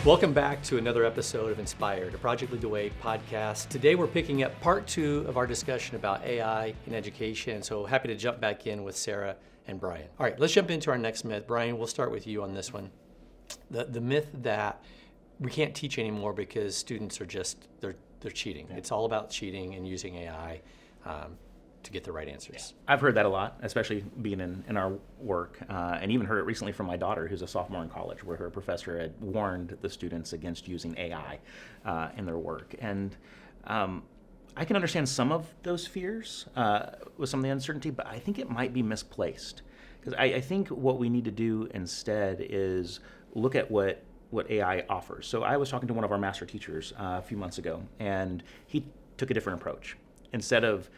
Welcome back to another episode of Inspired, a Project Lead the Way podcast. Today we're picking up part 2 of our discussion about AI in education. So happy to jump back in with Sara and Brian. All right, let's jump into our next myth. Brian, we'll start with you on this one. The myth that we can't teach anymore because students are just, they're cheating. It's all about cheating and using AI to get the right answers. I've heard that a lot, especially being in our work, and even heard it recently from my daughter, who's a sophomore in college, where her professor had warned the students against using AI in their work. And I can understand some of those fears with some of the uncertainty, but I think it might be misplaced. Because I think what we need to do instead is look at what AI offers. So I was talking to one of our master teachers a few months ago, and he took a different approach. Instead of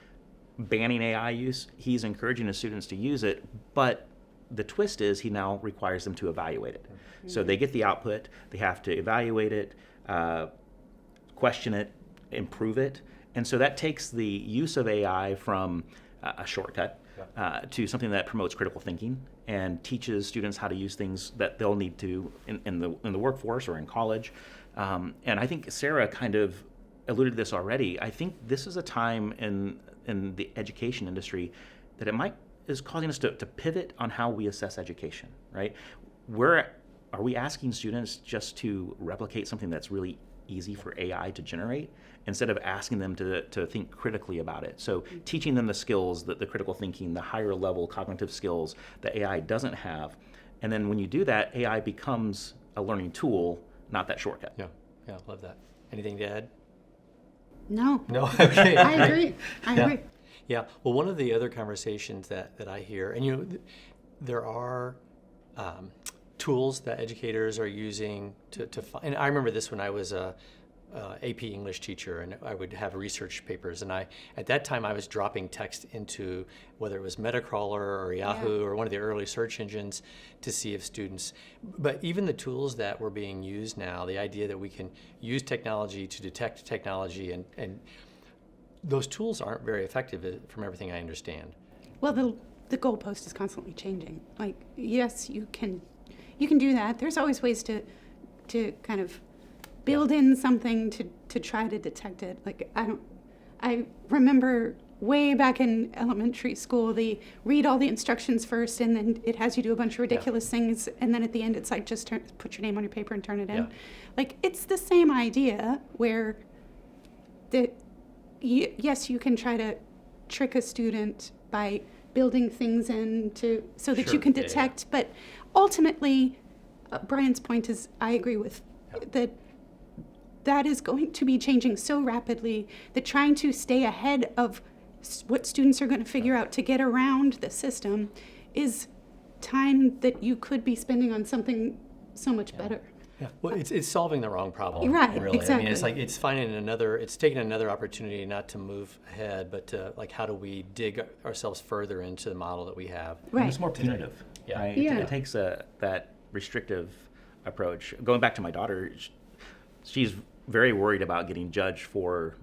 banning AI use, he's encouraging his students to use it, but the twist is he now requires them to evaluate it. Mm-hmm. So they get the output, they have to evaluate it, question it, improve it, and so that takes the use of AI from a shortcut to something that promotes critical thinking and teaches students how to use things that they'll need to in the workforce or in college. And I think Sara kind of alluded to this already. I think this is a time in the education industry that is causing us to pivot on how we assess education, right? Are we asking students just to replicate something that's really easy for AI to generate instead of asking them to think critically about it? So teaching them the skills, the critical thinking, the higher level cognitive skills that AI doesn't have. And then when you do that, AI becomes a learning tool, not that shortcut. Yeah, love that. Anything to add? No. Okay. I agree. I agree. Yeah. Well, one of the other conversations that I hear, and there are tools that educators are using to find. And I remember this when I was a AP English teacher, and I would have research papers, and at that time I was dropping text into whether it was Metacrawler or Yahoo or one of the early search engines to see if students. But even the tools that were being used now, the idea that we can use technology to detect technology, and those tools aren't very effective from everything I understand. Well, the goalpost is constantly changing. Like, yes, you can do that. There's always ways to kind of build in something to try to detect it. Like, I remember way back in elementary school, they read all the instructions first, and then it has you do a bunch of ridiculous things, and then at the end it's like, just put your name on your paper and turn it in. Like, it's the same idea where yes, you can try to trick a student by building things in so that you can detect, but ultimately, Brian's point is, I agree with, that is going to be changing so rapidly that trying to stay ahead of what students are going to figure out to get around the system is time that you could be spending on something so much better. Yeah, well, it's solving the wrong problem. Right, really. exactly. I mean, it's it's taking another opportunity not to move ahead, but to, like, how do we dig ourselves further into the model that we have? Right. It's more punitive. Right? Yeah. It takes that restrictive approach. Going back to my daughter, she's very worried about getting judged for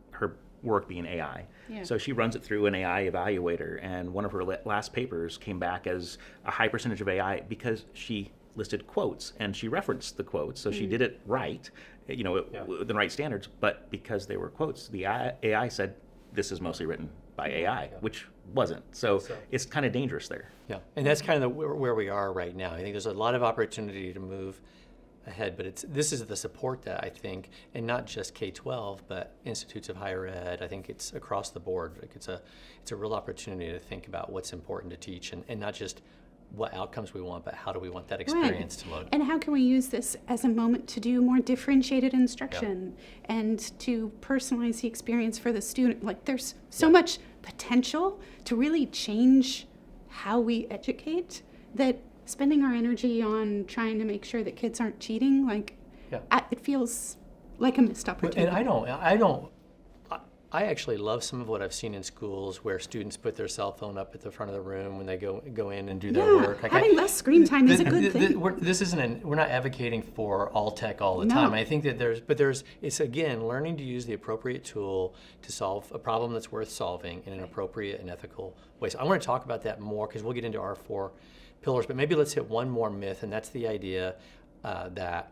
her work being AI. Yeah. So she runs it through an AI evaluator, and one of her last papers came back as a high percentage of AI because she listed quotes and she referenced the quotes, so she did it right, with the right standards, but because they were quotes, the AI said this is mostly written by AI, which wasn't. So it's kind of dangerous there. Yeah, and that's kind of where we are right now. I think there's a lot of opportunity to move ahead, but this is the support that I think, and not just K-12, but institutes of higher ed. I think it's across the board. Like, it's a real opportunity to think about what's important to teach, and not just what outcomes we want, but how do we want that experience to look. And how can we use this as a moment to do more differentiated instruction and to personalize the experience for the student? Like, there's so much potential to really change how we educate that spending our energy on trying to make sure that kids aren't cheating, it feels like a missed opportunity. And I actually love some of what I've seen in schools where students put their cell phone up at the front of the room when they go in and do their work. Like, having less screen time is a good thing. We're not advocating for all tech all the time. I think that it's again learning to use the appropriate tool to solve a problem that's worth solving in an appropriate and ethical way. So I want to talk about that more because we'll get into our 4 pillars, but maybe let's hit one more myth, and that's the idea that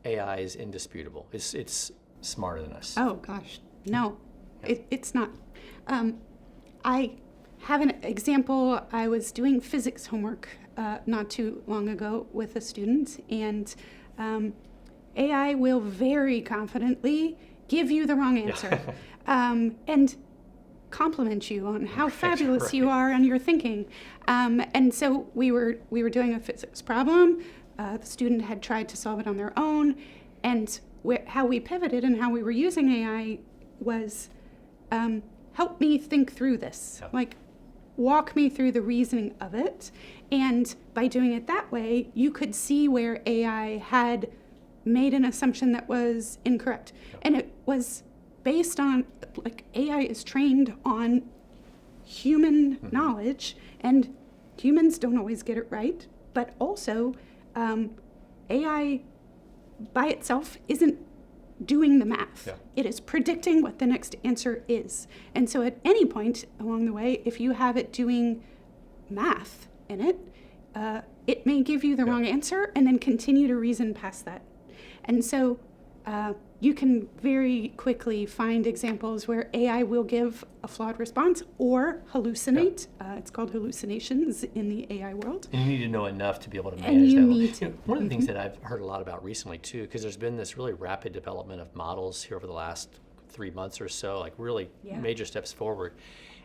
AI is indisputable. It's smarter than us. Oh gosh, no, it's not. I have an example. I was doing physics homework not too long ago with a student, and AI will very confidently give you the wrong answer and compliment you on how fabulous you are on your thinking. And so we were doing a physics problem. The student had tried to solve it on their own, and how we pivoted and how we were using AI was help me think through this. Like, walk me through the reasoning of it. And by doing it that way, you could see where AI had made an assumption that was incorrect. And it was based on, like, AI is trained on human knowledge, and humans don't always get it right. But also, AI by itself isn't doing the math. It is predicting what the next answer is. And so at any point along the way, if you have it doing math in it, it may give you the wrong answer and then continue to reason past that. And so you can very quickly find examples where AI will give a flawed response or hallucinate. It's called hallucinations in the AI world. And you need to know enough to be able to manage that. One of the things Mm-hmm. that I've heard a lot about recently too, because there's been this really rapid development of models here over the last 3 months or so, like really major steps forward.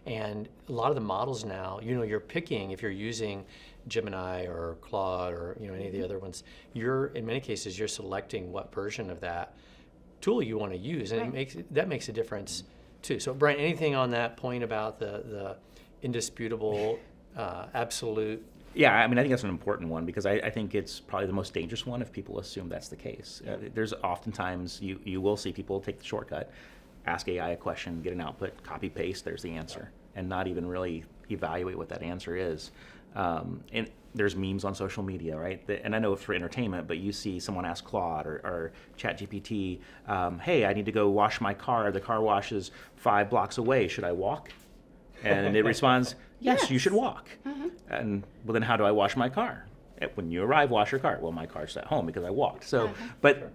And a lot of the models now, you're picking, if you're using Gemini or Claude or any of the other ones, in many cases you're selecting what version of that tool you want to use, and that makes a difference too. So Brian, anything on that point about the indisputable, absolute? Yeah, I mean, I think that's an important one, because I think it's probably the most dangerous one if people assume that's the case. There's oftentimes, you will see people take the shortcut, ask AI a question, get an output, copy paste, there's the answer, and not even really evaluate what that answer is. And there's memes on social media, right? And I know it's for entertainment, but you see someone ask Claude or ChatGPT, hey, I need to go wash my car. The car wash is 5 blocks away. Should I walk? And it responds, yes, you should walk. And, well, then how do I wash my car? When you arrive, wash your car. Well, my car's at home because I walked. So, but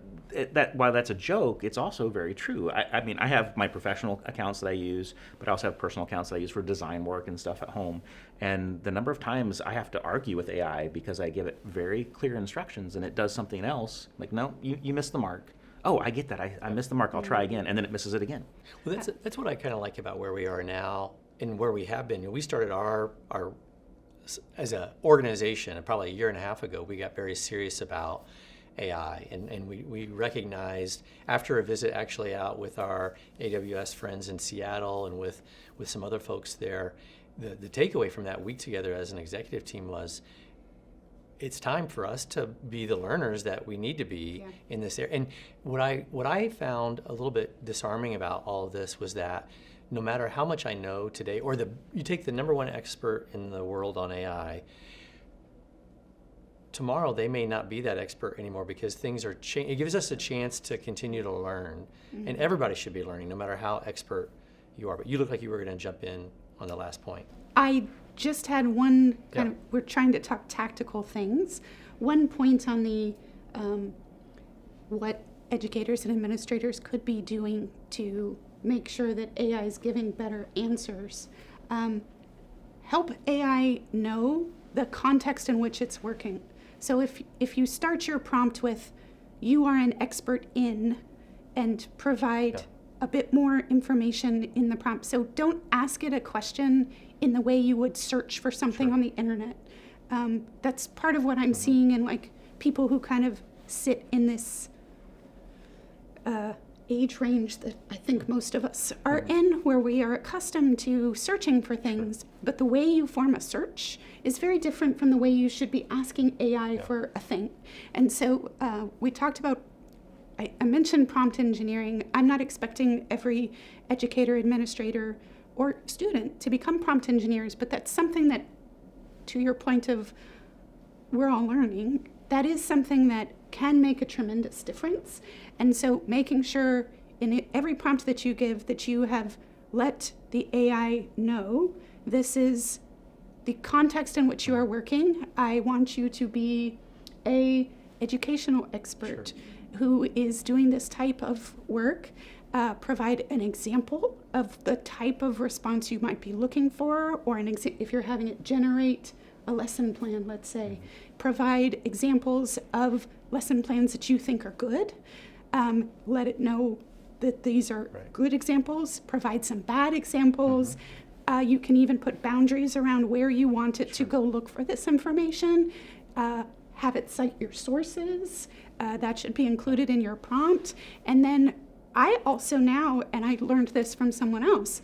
while that's a joke, it's also very true. I mean, I have my professional accounts that I use, but I also have personal accounts that I use for design work and stuff at home. And the number of times I have to argue with AI because I give it very clear instructions and it does something else. Like, no, you missed the mark. Oh, I get that. I missed the mark. I'll try again. And then it misses it again. Well, that's what I kind of like about where we are now and where we have been. We started our as an organization, probably a year and a half ago, we got very serious about AI, and we recognized after a visit actually out with our AWS friends in Seattle and with some other folks there, the takeaway from that week together as an executive team was, it's time for us to be the learners that we need to be in this area. And what I found a little bit disarming about all of this was that no matter how much I know today, or you take the number one expert in the world on AI, tomorrow they may not be that expert anymore because things are changing. It gives us a chance to continue to learn, and everybody should be learning no matter how expert you are. But you look like you were going to jump in on the last point. I just had one kind of, we're trying to talk tactical things. One point on the what educators and administrators could be doing to make sure that AI is giving better answers. Help AI know the context in which it's working. So if you start your prompt with, you are an expert in, and provide a bit more information in the prompt. So don't ask it a question in the way you would search for something on the internet. That's part of what I'm seeing in like people who kind of sit in this age range that I think most of us are in, where we are accustomed to searching for things, but the way you form a search is very different from the way you should be asking AI for a thing. And so we talked about, I mentioned prompt engineering. I'm not expecting every educator, administrator, or student to become prompt engineers, but that's something that, to your point of we're all learning, that is something that can make a tremendous difference. And so making sure in every prompt that you give that you have let the AI know this is the context in which you are working. I want you to be a educational expert. who is doing this type of work, provide an example of the type of response you might be looking for, or if you're having it generate a lesson plan, let's say, provide examples of lesson plans that you think are good. Let it know that these are good examples, provide some bad examples. You can even put boundaries around where you want it to go look for this information. Have it cite your sources. That should be included in your prompt. And then I also now, and I learned this from someone else,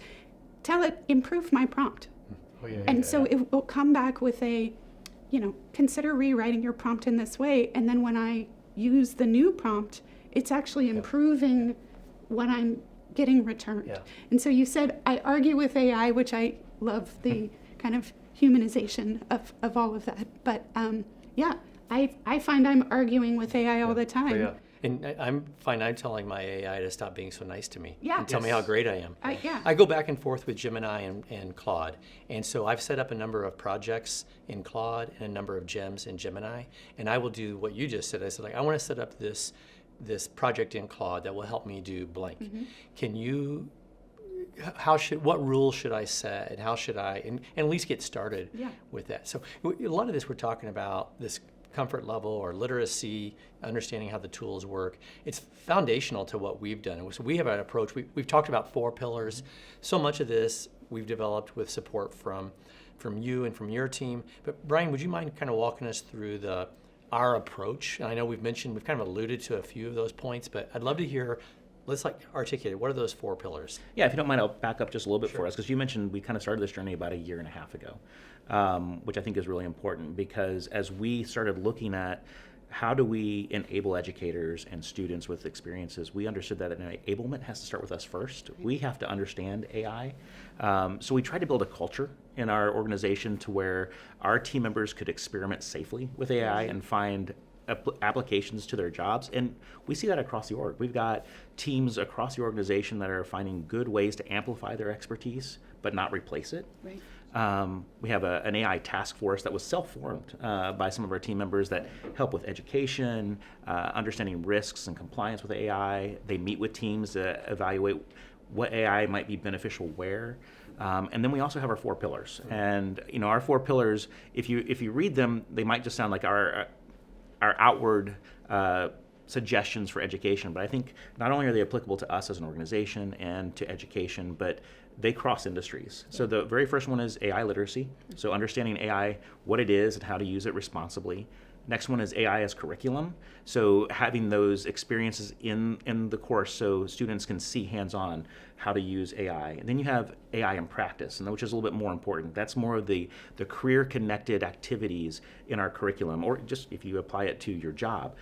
tell it, improve my prompt. So it will come back with consider rewriting your prompt in this way. And then when I use the new prompt, it's actually improving what I'm getting returned. Yeah. And so you said, I argue with AI, which I love the kind of humanization of all of that. But I find I'm arguing with AI all the time. And I'm telling my AI to stop being so nice to me and tell me Yes. how great I am. Yeah. I go back and forth with Gemini and Claude. And so I've set up a number of projects in Claude and a number of gems in Gemini. And I will do what you just said. I said, I want to set up this project in Claude that will help me do blank. Can you, what rules should I set, and how should I, and at least get started with that? So a lot of this we're talking about, this comfort level or literacy, understanding how the tools work. It's foundational to what we've done. So we have an approach. We've talked about 4 pillars. So much of this we've developed with support from you and from your team. But Brian, would you mind kind of walking us through our approach? And I know we've kind of alluded to a few of those points, but I'd love to hear, let's articulate, what are those 4 pillars? Yeah, if you don't mind, I'll back up just a little bit for us, because you mentioned we kind of started this journey about a year and a half ago, which I think is really important, because as we started looking at how do we enable educators and students with experiences, we understood that enablement has to start with us first. We have to understand AI. So we tried to build a culture in our organization to where our team members could experiment safely with AI and find applications to their jobs. And we see that across the org. We've got teams across the organization that are finding good ways to amplify their expertise, but not replace it. Right. We have an AI task force that was self-formed by some of our team members that help with education, understanding risks and compliance with AI. They meet with teams to evaluate what AI might be beneficial where. And then we also have our 4 pillars. And our 4 pillars, if you read them, they might just sound like our outward suggestions for education, but I think not only are they applicable to us as an organization and to education, but they cross industries. So the very first one is AI literacy, so understanding AI, what it is and how to use it responsibly. Next one is AI as curriculum, so having those experiences in the course so students can see hands-on how to use AI. And then you have AI in practice, and which is a little bit more important. That's more of the career-connected activities in our curriculum, or just if you apply it to your job.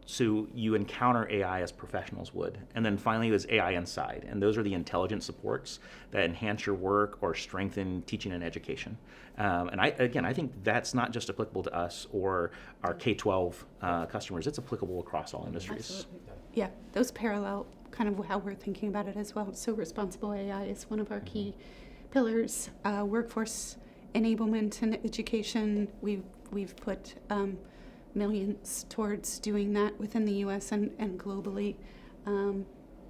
So you encounter AI as professionals would. And then finally is AI inside, and those are the intelligent supports that enhance your work or strengthen teaching and education. And I think that's not just applicable to us or our K-12 customers. It's applicable across all industries. Absolutely. Yeah, those parallel kind of how we're thinking about it as well. So responsible AI is one of our key pillars. Workforce enablement and education, we've put millions towards doing that within the U.S. and globally.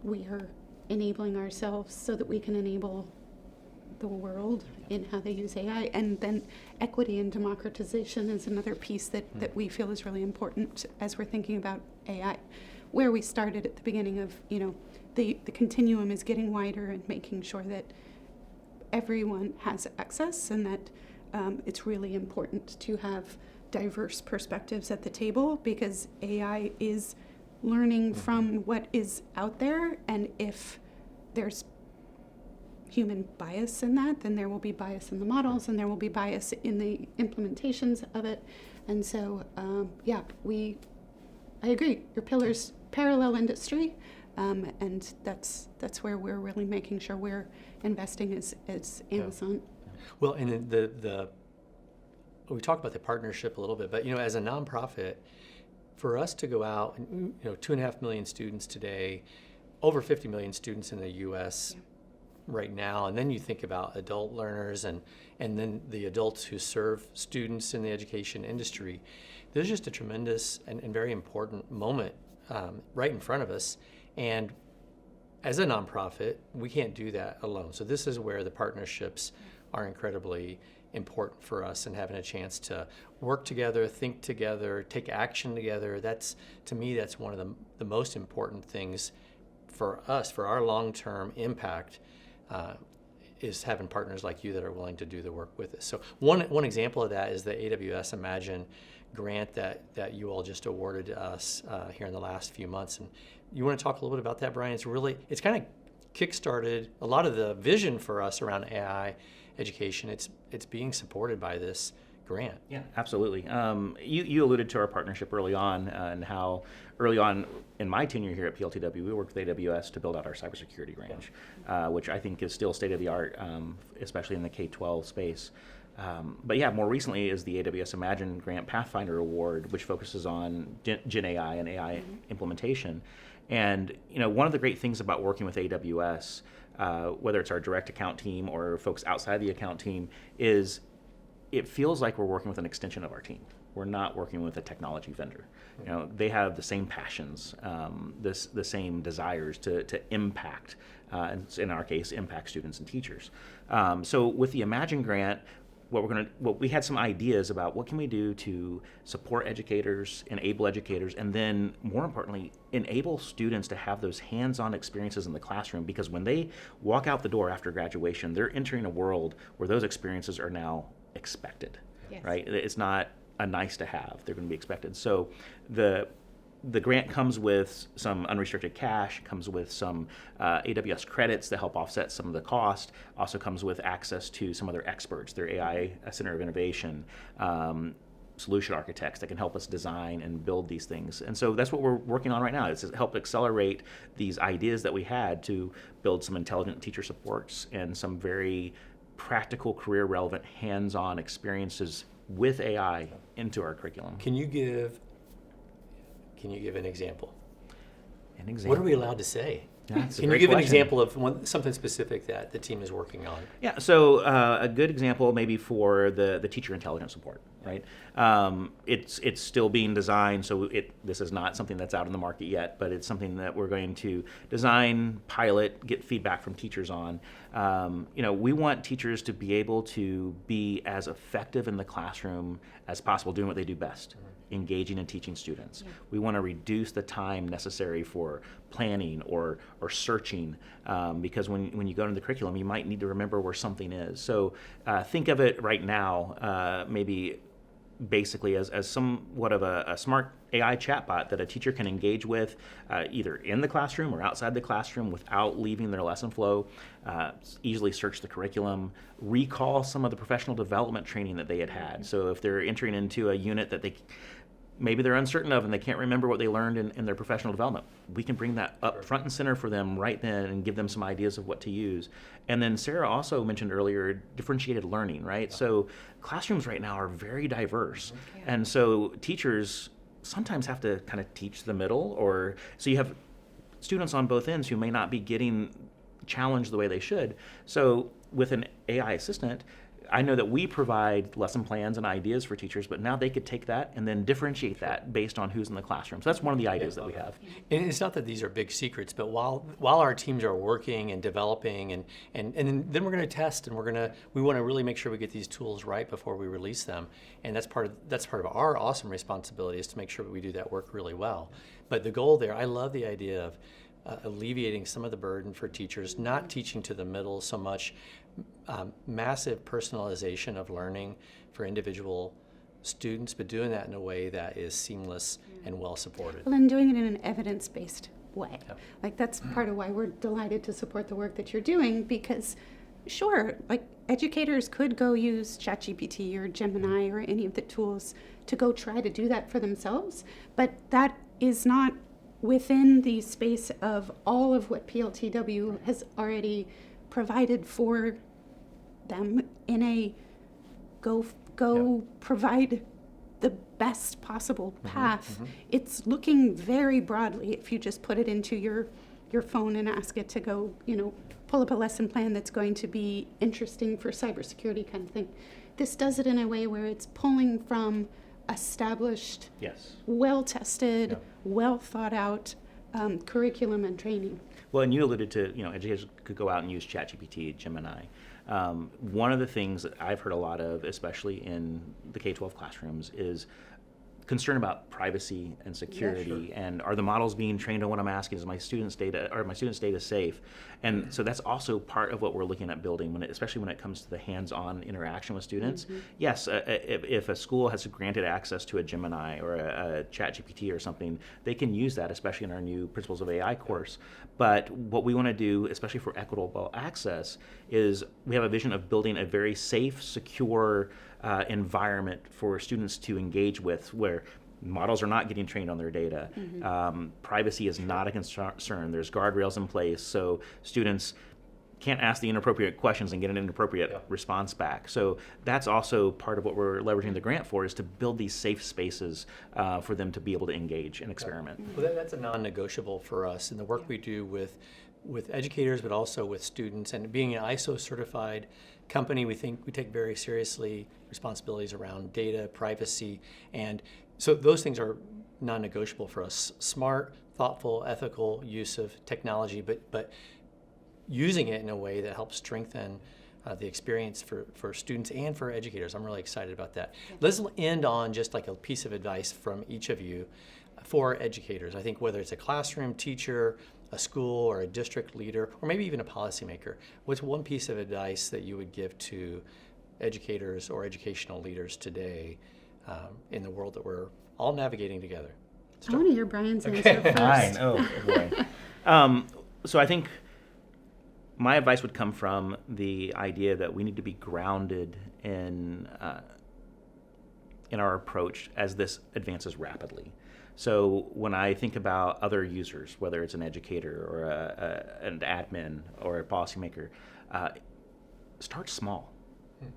We are enabling ourselves so that we can enable the world in how they use AI. And then equity and democratization is another piece that we feel is really important as we're thinking about AI. Where we started at the beginning of, the continuum is getting wider and making sure that everyone has access, and that it's really important to have diverse perspectives at the table, because AI is learning from what is out there, and if there's human bias in that, then there will be bias in the models, and there will be bias in the implementations of it. And so, I agree. Your pillars parallel industry, and that's where we're really making sure we're investing as Amazon. Well, and we talked about the partnership a little bit, but as a nonprofit, for us to go out and 2.5 million students today, over 50 million students in the U.S. right now, and then you think about adult learners and then the adults who serve students in the education industry. There's just a tremendous and very important moment right in front of us. And as a nonprofit, we can't do that alone. So this is where the partnerships are incredibly important for us, and having a chance to work together, think together, take action together. That's, to me, that's one of the most important things for us, for our long-term impact, is having partners like you that are willing to do the work with us. So one example of that is the AWS Imagine grant that you all just awarded to us here in the last few months. And you want to talk a little bit about that, Brian? It's kind of kickstarted a lot of the vision for us around AI education. It's being supported by this grant. Yeah, absolutely. You alluded to our partnership early on, and how early on in my tenure here at PLTW, we worked with AWS to build out our cybersecurity range, which I think is still state of the art, especially in the K-12 space. But yeah, more recently is the AWS Imagine Grant Pathfinder Award, which focuses on Gen AI and AI implementation. And one of the great things about working with AWS, whether it's our direct account team or folks outside the account team, is it feels like we're working with an extension of our team. We're not working with a technology vendor. They have the same passions, the same desires to impact, and in our case, impact students and teachers. So with the Imagine Grant, we had some ideas about what can we do to support educators, enable educators, and then more importantly, enable students to have those hands-on experiences in the classroom, because when they walk out the door after graduation, they're entering a world where those experiences are now expected, right? It's not a nice to have, they're going to be expected. So the grant comes with some unrestricted cash, comes with some AWS credits that help offset some of the cost, also comes with access to some other experts, their AI Center of Innovation, solution architects that can help us design and build these things. And so that's what we're working on right now, is to help accelerate these ideas that we had to build some intelligent teacher supports and some very practical, career-relevant, hands-on experiences with AI into our curriculum. Can you give an example? An example? What are we allowed to say? That's a Can you great give an question. example of something specific that the team is working on? Yeah, so a good example maybe for the teacher intelligence support, right? It's still being designed, so this is not something that's out in the market yet, but it's something that we're going to design, pilot, get feedback from teachers on. We want teachers to be able to be as effective in the classroom as possible, doing what they do best. Engaging and teaching students. We want to reduce the time necessary for planning or searching, because when you go into the curriculum, you might need to remember where something is. So think of it right now, maybe basically as somewhat of a smart AI chatbot that a teacher can engage with either in the classroom or outside the classroom without leaving their lesson flow, easily search the curriculum, recall some of the professional development training that they had. So if they're entering into a unit that maybe they're uncertain of and they can't remember what they learned in their professional development, we can bring that up front and center for them right then and give them some ideas of what to use. And then Sara also mentioned earlier differentiated learning, right? So classrooms right now are very diverse. And so teachers sometimes have to kind of teach the middle, so you have students on both ends who may not be getting challenged the way they should. So with an AI assistant, I know that we provide lesson plans and ideas for teachers, but now they could take that and then differentiate that based on who's in the classroom. So that's one of the ideas that we have. And it's not that these are big secrets, but while our teams are working and developing, and then we're going to test, and we want to really make sure we get these tools right before we release them. And that's part of our awesome responsibility, is to make sure that we do that work really well. But the goal there, I love the idea of alleviating some of the burden for teachers, not teaching to the middle so much, massive personalization of learning for individual students, but doing that in a way that is seamless and well supported. Well, and doing it in an evidence-based way. Yep. Like, that's part of why we're delighted to support the work that you're doing, because sure, like, educators could go use ChatGPT or Gemini or any of the tools to go try to do that for themselves, but that is not within the space of all of what PLTW has already provided for them in a go provide the best possible path. It's looking very broadly. If you just put it into your phone and ask it to go, pull up a lesson plan that's going to be interesting for cybersecurity kind of thing. This does it in a way where it's pulling from established, Yes. well-tested, Yeah. well-thought-out curriculum and training. Well, and you alluded to, educators could go out and use ChatGPT, Gemini. One of the things that I've heard a lot of, especially in the K-12 classrooms, is concern about privacy and security, and are the models being trained on what I'm asking? Is my students' data safe? And so that's also part of what we're looking at building, especially when it comes to the hands-on interaction with students. Yes, if a school has granted access to a Gemini or a ChatGPT or something, they can use that, especially in our new Principles of AI course. But what we want to do, especially for equitable access, is we have a vision of building a very safe, secure environment for students to engage with, where models are not getting trained on their data. Privacy is not a concern. There's guardrails in place, so students can't ask the inappropriate questions and get an inappropriate response back. So that's also part of what we're leveraging the grant for, is to build these safe spaces for them to be able to engage and experiment. Well, that's a non-negotiable for us in the work we do with educators, but also with students. And being an ISO certified company, we think we take very seriously responsibilities around data, privacy, and so those things are non-negotiable for us. Smart, thoughtful, ethical use of technology, but using it in a way that helps strengthen the experience for students and for educators. I'm really excited about that. Let's end on just like a piece of advice from each of you for educators. I think whether it's a classroom teacher, a school, or a district leader, or maybe even a policymaker, what's one piece of advice that you would give to educators or educational leaders today in the world that we're all navigating together? I want to hear Brian's answer first. Fine. Oh, boy. So I think my advice would come from the idea that we need to be grounded in our approach as this advances rapidly. So when I think about other users, whether it's an educator or an admin or a policymaker, start small.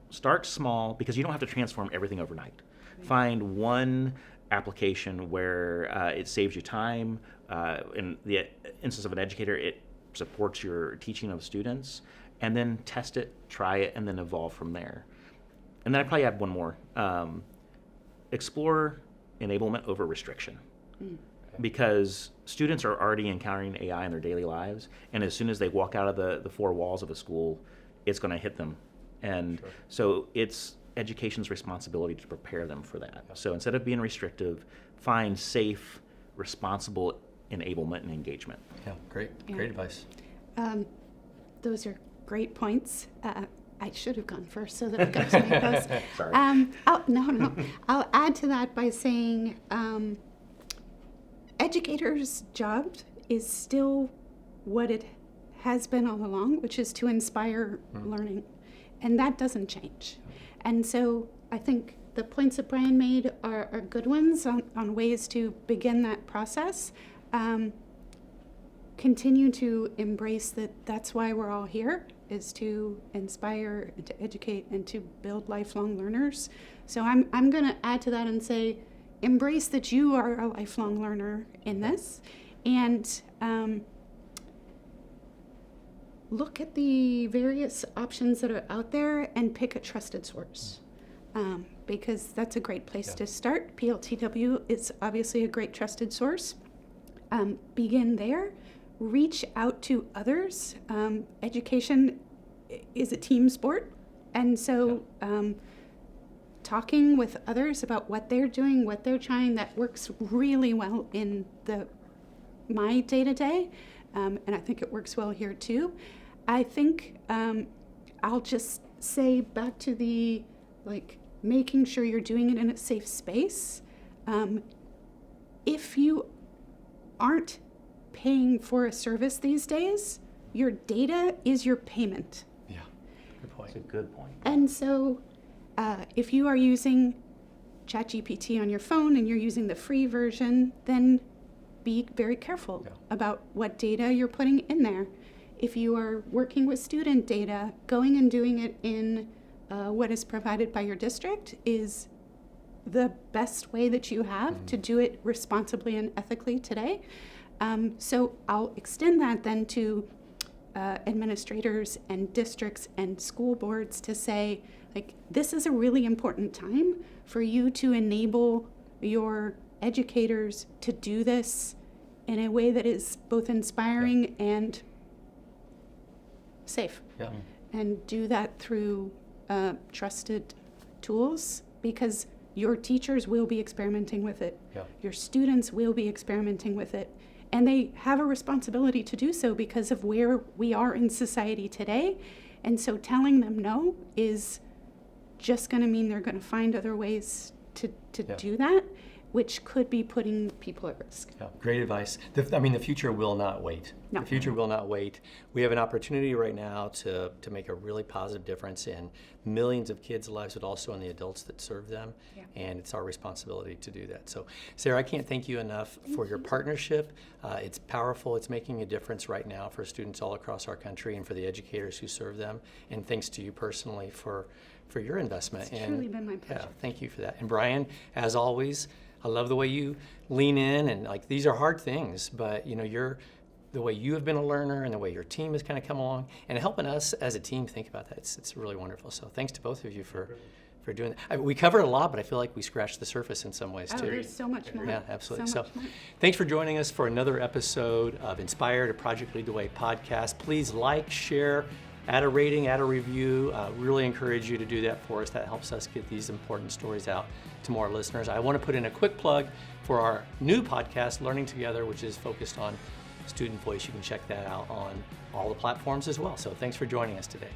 Start small, because you don't have to transform everything overnight. Find one application where it saves you time. In the instance of an educator, it supports your teaching of students, and then test it, try it, and then evolve from there. And then I probably add one more. Explore enablement over restriction. Because students are already encountering AI in their daily lives, and as soon as they walk out of the four walls of a school, it's going to hit them. And so it's education's responsibility to prepare them for that. So instead of being restrictive, find safe, responsible enablement and engagement. Yeah, great advice. Those are great points. I should have gone first so that I got to make those. Sorry. I'll add to that by saying educators' job is still what it has been all along, which is to inspire learning. And that doesn't change. And so I think the points that Brian made are good ones on ways to begin that process. Continue to embrace that's why we're all here, is to inspire, and to educate, and to build lifelong learners. So I'm going to add to that and say, embrace that you are a lifelong learner in this, and look at the various options that are out there and pick a trusted source, because that's a great place to start. PLTW is obviously a great trusted source. Begin there. Reach out to others. Education is a team sport, and so talking with others about what they're doing, what they're trying, that works really well in my day-to-day, and I think it works well here too. I think I'll just say back to the making sure you're doing it in a safe space. If you aren't paying for a service these days, your data is your payment. Yeah, good point. That's a good point. And so if you are using ChatGPT on your phone and you're using the free version, then be very careful about what data you're putting in there. If you are working with student data, going and doing it in what is provided by your district is the best way that you have to do it responsibly and ethically today. So I'll extend that then to administrators and districts and school boards to say, Like, this is a really important time for you to enable your educators to do this in a way that is both inspiring and safe. Yeah. And do that through trusted tools, because your teachers will be experimenting with it. Yeah. Your students will be experimenting with it. And they have a responsibility to do so because of where we are in society today. And so telling them no is just going to mean they're going to find other ways to Yeah. do that, which could be putting people at risk. Yeah, great advice. The future will not wait. No. The future will not wait. We have an opportunity right now to make a really positive difference in millions of kids' lives, but also in the adults that serve them. Yeah. And it's our responsibility to do that. So, Sarah, I can't thank you enough for your partnership. It's powerful. It's making a difference right now for students all across our country and for the educators who serve them. And thanks to you personally for your investment. It's truly been my pleasure. Yeah, thank you for that. And Brian, as always, I love the way you lean in, and like, these are hard things, but the way you have been a learner and the way your team has kind of come along and helping us as a team think about that. It's really wonderful. So thanks to both of you for doing that. We covered a lot, but I feel like we scratched the surface in some ways Oh, too. there's so much more. Yeah, absolutely. So So, much more. thanks for joining us for another episode of Inspired, a Project Lead the Way podcast. Please like, share, add a rating, add a review. Really encourage you to do that for us. That helps us get these important stories out to more listeners. I want to put in a quick plug for our new podcast, Learning Together, which is focused on student voice. You can check that out on all the platforms as well. So thanks for joining us today.